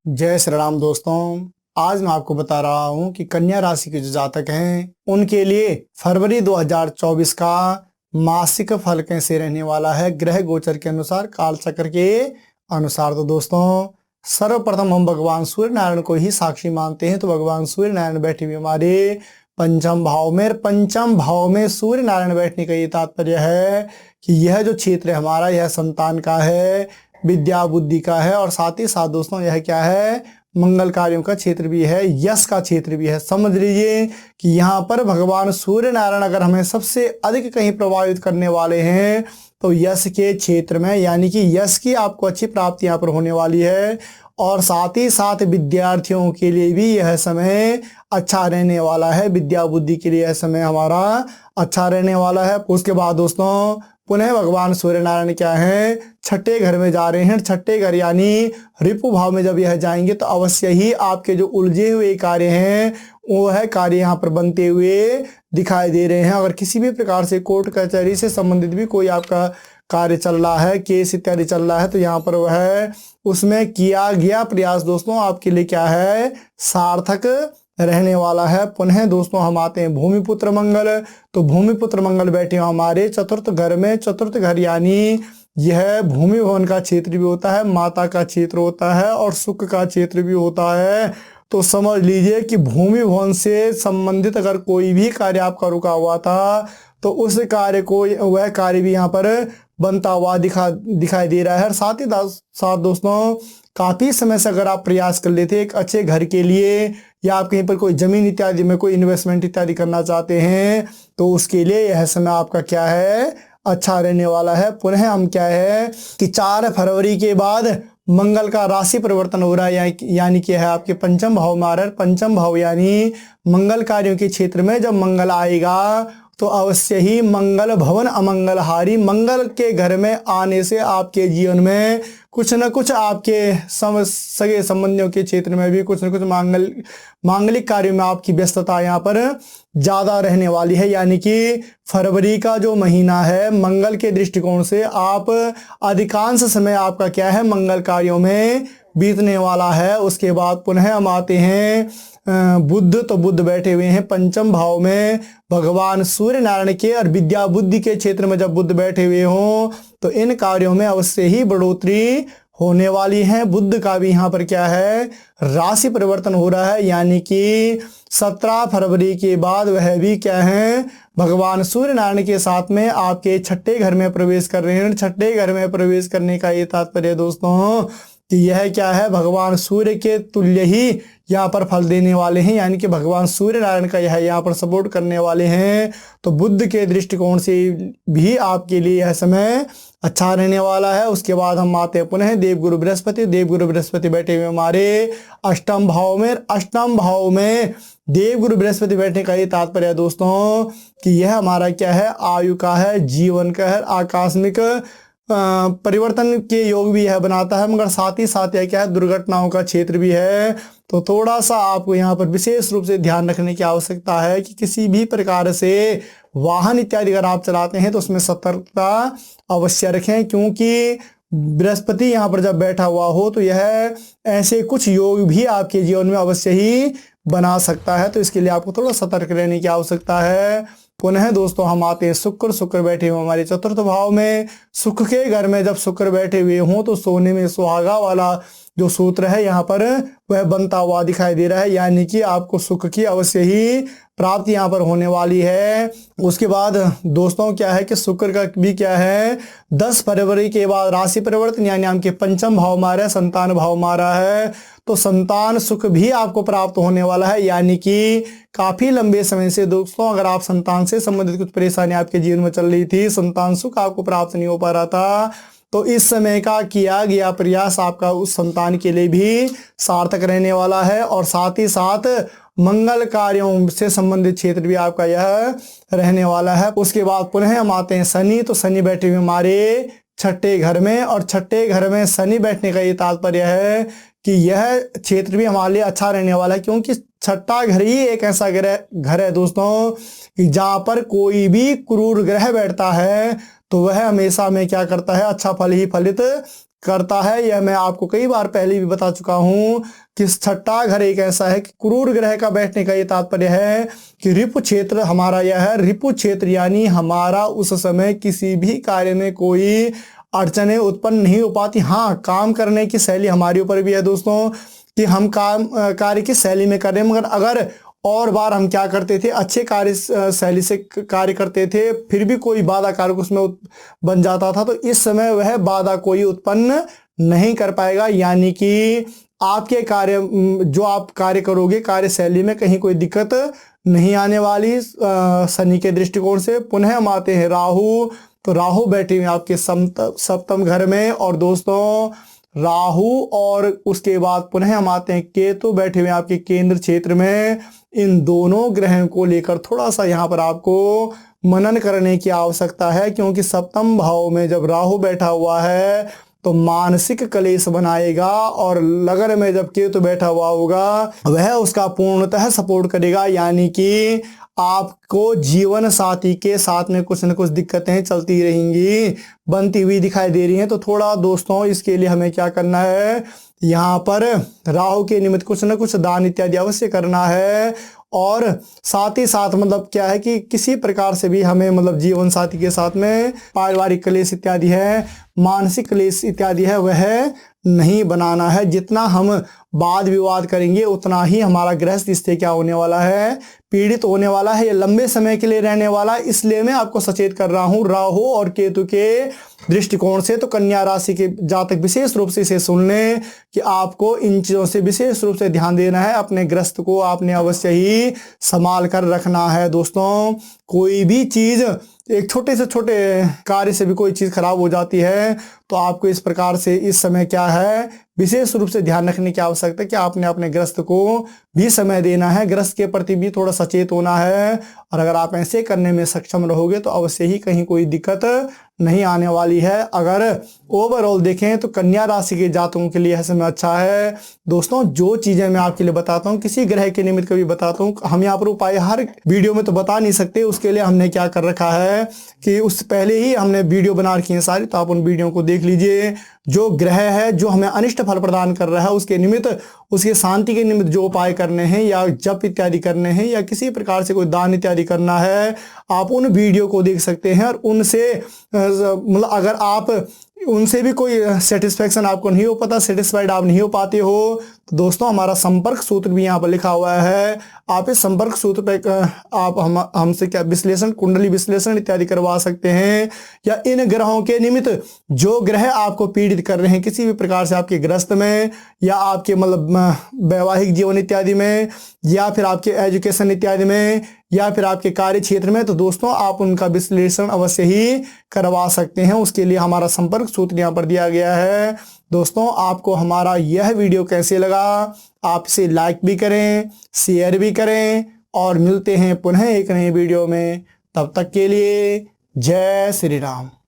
जय श्री राम दोस्तों। आज मैं आपको बता रहा हूं कि कन्या राशि के जो जातक हैं उनके लिए फरवरी 2024 का मासिक फल कैसे रहने वाला है ग्रह गोचर के अनुसार, काल चक्र के अनुसार। तो दोस्तों, सर्वप्रथम हम भगवान सूर्य नारायण को ही साक्षी मानते हैं। तो भगवान सूर्य नारायण बैठे हुए हमारे पंचम भाव में, पंचम भाव में सूर्य नारायण बैठने का ये तात्पर्य है कि यह जो क्षेत्र है हमारा, यह संतान का है, विद्या बुद्धि का है, और साथ ही साथ दोस्तों यह क्या है, मंगल कार्यों का क्षेत्र भी है, यश का क्षेत्र भी है। समझ लीजिए कि यहाँ पर भगवान सूर्य नारायण अगर हमें सबसे अधिक कहीं प्रभावित करने वाले हैं तो यश के क्षेत्र में, यानी कि यश की आपको अच्छी प्राप्ति यहाँ पर होने वाली है। और साथ ही साथ विद्यार्थियों के लिए भी यह समय अच्छा रहने वाला है, विद्या बुद्धि के लिए यह समय हमारा अच्छा रहने वाला है। उसके बाद दोस्तों पुनः भगवान सूर्य नारायण क्या है, छठे घर में जा रहे हैं। छठे घर यानी रिपु भाव में जब यह जाएंगे तो अवश्य ही आपके जो उलझे हुए कार्य हैं वो है कार्य यहाँ पर बनते हुए दिखाई दे रहे हैं। अगर किसी भी प्रकार से कोर्ट कचहरी से संबंधित भी कोई आपका कार्य चल रहा है, केस इत्यादि चल रहा है, तो यहाँ पर वह उसमें किया गया प्रयास दोस्तों आपके लिए क्या है, सार्थक रहने वाला है। पुनः दोस्तों हम आते हैं भूमिपुत्र मंगल। तो भूमिपुत्र मंगल बैठे हो हमारे चतुर्थ घर में। चतुर्थ घर यानी यह भूमि भवन का क्षेत्र भी होता है, माता का क्षेत्र होता है, और सुख का क्षेत्र भी होता है। तो समझ लीजिए कि भूमि भवन से संबंधित अगर कोई भी कार्य आपका रुका हुआ था तो उस कार्य को, वह कार्य भी यहाँ पर बनता हुआ दिखाई दे रहा है। साथ ही साथ दोस्तों काफी समय से अगर आप प्रयास कर लेते एक अच्छे घर के लिए, या आप कहीं पर कोई जमीन इत्यादि में कोई इन्वेस्टमेंट इत्यादि करना चाहते हैं तो उसके लिए यह समय आपका क्या है, अच्छा रहने वाला है। पुनः हम क्या है कि 4 फरवरी के बाद मंगल का राशि परिवर्तन हो रहा है, यानी कि है आपके पंचम भाव में आ रहा है। पंचम भाव यानी मंगल कार्यों के क्षेत्र में जब मंगल आएगा तो अवश्य ही मंगल भवन अमंगलहारी, मंगल के घर में आने से आपके जीवन में कुछ न कुछ आपके सगे संबंधियों के क्षेत्र में भी कुछ न कुछ मांगलिक कार्यों में आपकी व्यस्तता यहाँ पर ज्यादा रहने वाली है। यानी कि फरवरी का जो महीना है मंगल के दृष्टिकोण से आप अधिकांश समय आपका क्या है, मंगल कार्यों में बीतने वाला है। उसके बाद पुनः हम आते हैं बुध। तो बुध बैठे हुए हैं पंचम भाव में भगवान सूर्य नारायण के, और विद्या बुद्धि के क्षेत्र में जब बुध बैठे हुए हों तो इन कार्यों में अवश्य ही बढ़ोतरी होने वाली है। बुध का भी यहाँ पर क्या है, राशि परिवर्तन हो रहा है, यानी कि 17 फरवरी के बाद वह भी क्या है, भगवान सूर्य नारायण के साथ में आपके छठे घर में प्रवेश कर रहे हैं। छठे घर में प्रवेश करने का ये तात्पर्य दोस्तों कि यह क्या है, भगवान सूर्य के तुल्य ही यहाँ पर फल देने वाले हैं, यानी कि भगवान सूर्य नारायण का यह यहाँ पर सपोर्ट करने वाले हैं। तो बुद्ध के दृष्टिकोण से भी आपके लिए यह समय अच्छा रहने वाला है। उसके बाद हम आते हैं पुनः देवगुरु बृहस्पति। देवगुरु बृहस्पति बैठे हुए हमारे अष्टम भाव में। अष्टम भाव में देवगुरु बृहस्पति बैठने का ये तात्पर्य है दोस्तों कि यह हमारा क्या है, आयु का है, जीवन का है, आकस्मिक परिवर्तन के योग भी यह बनाता है, मगर साथ ही साथ यह क्या है, दुर्घटनाओं का क्षेत्र भी है। तो थोड़ा सा आपको यहाँ पर विशेष रूप से ध्यान रखने की आवश्यकता है कि किसी भी प्रकार से वाहन इत्यादि अगर आप चलाते हैं तो उसमें सतर्कता अवश्य रखें, क्योंकि बृहस्पति यहाँ पर जब बैठा हुआ हो तो यह ऐसे कुछ योग भी आपके जीवन में अवश्य ही बना सकता है। तो इसके लिए आपको थोड़ा सतर्क रहने की आवश्यकता है। पुनः दोस्तों हम आते हैं शुक्र। शुक्र बैठे हुए हमारे चतुर्थ भाव में। सुख के घर में जब शुक्र बैठे हुए हों तो सोने में सुहागा वाला जो सूत्र है यहाँ पर वह बनता हुआ दिखाई दे रहा है, यानी कि आपको सुख की अवश्य ही प्राप्ति यहाँ पर होने वाली है। उसके बाद दोस्तों क्या है कि शुक्र का भी क्या है, 10 फरवरी के बाद राशि परिवर्तन, यानी आपके पंचम भाव मारा है, संतान भाव मारा है, तो संतान सुख भी आपको प्राप्त होने वाला है। यानी कि काफी लंबे समय से दोस्तों अगर आप संतान से संबंधित कुछ परेशानी आपके जीवन में चल रही थी, संतान सुख आपको प्राप्त नहीं हो पा रहा था, तो इस समय का किया गया प्रयास आपका उस संतान के लिए भी सार्थक रहने वाला है। और साथ ही साथ मंगल कार्यों से संबंधित क्षेत्र भी आपका यह रहने वाला है। उसके बाद पुनः हम आते हैं शनि। तो शनि बैठे हुए हमारे छठे घर में, और छठे घर में शनि बैठने का ये तात्पर्य है कि यह क्षेत्र भी हमारे लिए अच्छा रहने वाला है, क्योंकि छठा घर ही एक ऐसा घर है दोस्तों कि जहां पर कोई भी क्रूर ग्रह बैठता है तो वह हमेशा में क्या करता है, अच्छा फल ही फलित करता है। यह मैं आपको कई बार पहले भी बता चुका हूं कि छठा घर एक ऐसा है कि क्रूर ग्रह का बैठने का ये तात्पर्य है कि रिपु क्षेत्र हमारा यह है। रिपु क्षेत्र यानी हमारा उस समय किसी भी कार्य में कोई अड़चने उत्पन्न नहीं हो पाती। हाँ, काम करने की शैली हमारे ऊपर भी है दोस्तों कि हम कार्य की शैली में कर रहे हैं, मगर अगर और बार हम क्या करते थे, अच्छे कार्य शैली से कार्य करते थे, फिर भी कोई बाधा कारक उसमें बन जाता था, तो इस समय वह बाधा कोई उत्पन्न नहीं कर पाएगा। यानी कि आपके कार्य जो आप कार्य करोगे कार्य शैली में कहीं कोई दिक्कत नहीं आने वाली शनि के दृष्टिकोण से। पुनः हम आते हैं राहु, तो राहु बैठे हुए आपके सप्तम घर में, और दोस्तों राहु और उसके बाद पुनः हम आते हैं केतु बैठे हुए आपके केंद्र क्षेत्र में। इन दोनों ग्रहों को लेकर थोड़ा सा यहाँ पर आपको मनन करने की आवश्यकता है, क्योंकि सप्तम भाव में जब राहु बैठा हुआ है तो मानसिक क्लेश बनाएगा, और लगन में जब केतु बैठा हुआ होगा वह उसका पूर्णतः सपोर्ट करेगा। यानी कि आपको जीवन साथी के साथ में कुछ न कुछ दिक्कतें चलती रहेंगी, बनती हुई दिखाई दे रही हैं। तो थोड़ा दोस्तों इसके लिए हमें क्या करना है, यहाँ पर राहु के निमित्त कुछ न कुछ दान इत्यादि अवश्य करना है। और साथ ही साथ मतलब क्या है कि किसी प्रकार से भी हमें मतलब जीवन साथी के साथ में पारिवारिक क्लेश इत्यादि है, मानसिक क्लेश इत्यादि है, वह नहीं बनाना है। जितना हम वाद विवाद करेंगे उतना ही हमारा गृहस्थ इससे क्या होने वाला है, पीड़ित होने वाला है। ये लंबे समय के लिए रहने वाला है, इसलिए मैं आपको सचेत कर रहा हूं राहु और केतु के दृष्टिकोण से। तो कन्या राशि के जातक विशेष रूप से इसे सुन लें कि आपको इन चीजों से विशेष रूप से ध्यान देना है। अपने गृहस्थ को आपने अवश्य ही संभाल कर रखना है। दोस्तों कोई भी चीज, एक छोटे से छोटे कार्य से भी कोई चीज खराब हो जाती है, तो आपको इस प्रकार से इस समय क्या है विशेष रूप से ध्यान रखने की आवश्यकता है कि आपने अपने ग्रस्त को भी समय देना है, ग्रस्त के प्रति भी थोड़ा सचेत होना है। और अगर आप ऐसे करने में सक्षम रहोगे तो अवश्य ही कहीं कोई दिक्कत नहीं आने वाली है। अगर ओवरऑल देखें तो कन्या राशि के जातकों के लिए यह समय अच्छा है। दोस्तों जो चीजें मैं आपके लिए बताता हूँ किसी ग्रह के निमित्त कभी बताता हूँ, हम यहाँ पर उपाय हर वीडियो में तो बता नहीं सकते। उसके लिए हमने क्या कर रखा है कि उस पहले ही हमने वीडियो बना रखी है सारी, तो आप उन वीडियो को देख लीजिए। जो ग्रह है जो हमें अनिष्ट फल प्रदान कर रहा है उसके निमित्त, उसके शांति के निमित्त जो उपाय करने हैं या जप इत्यादि करने हैं या किसी प्रकार से कोई दान इत्यादि करना है, आप उन वीडियो को देख सकते हैं। और उनसे मतलब अगर आप उनसे भी कोई सेटिस्फेक्शन आपको नहीं हो पाता, सेटिस्फाइड आप नहीं हो पाते हो, तो दोस्तों हमारा संपर्क सूत्र भी यहाँ पर लिखा हुआ है। आप इस संपर्क सूत्र पे आप हमसे क्या विश्लेषण, कुंडली विश्लेषण इत्यादि करवा सकते हैं। या इन ग्रहों के निमित्त जो ग्रह आपको पीड़ित कर रहे हैं किसी भी प्रकार से आपके ग्रस्त में या आपके मतलब वैवाहिक जीवन इत्यादि में या फिर आपके एजुकेशन इत्यादि में या फिर आपके कार्य क्षेत्र में, तो दोस्तों आप उनका विश्लेषण अवश्य ही करवा सकते हैं। उसके लिए हमारा संपर्क सूत्र यहाँ पर दिया गया है। दोस्तों आपको हमारा यह वीडियो कैसे लगा, आप इसे लाइक भी करें, शेयर भी करें, और मिलते हैं पुनः एक नए वीडियो में। तब तक के लिए जय श्री राम।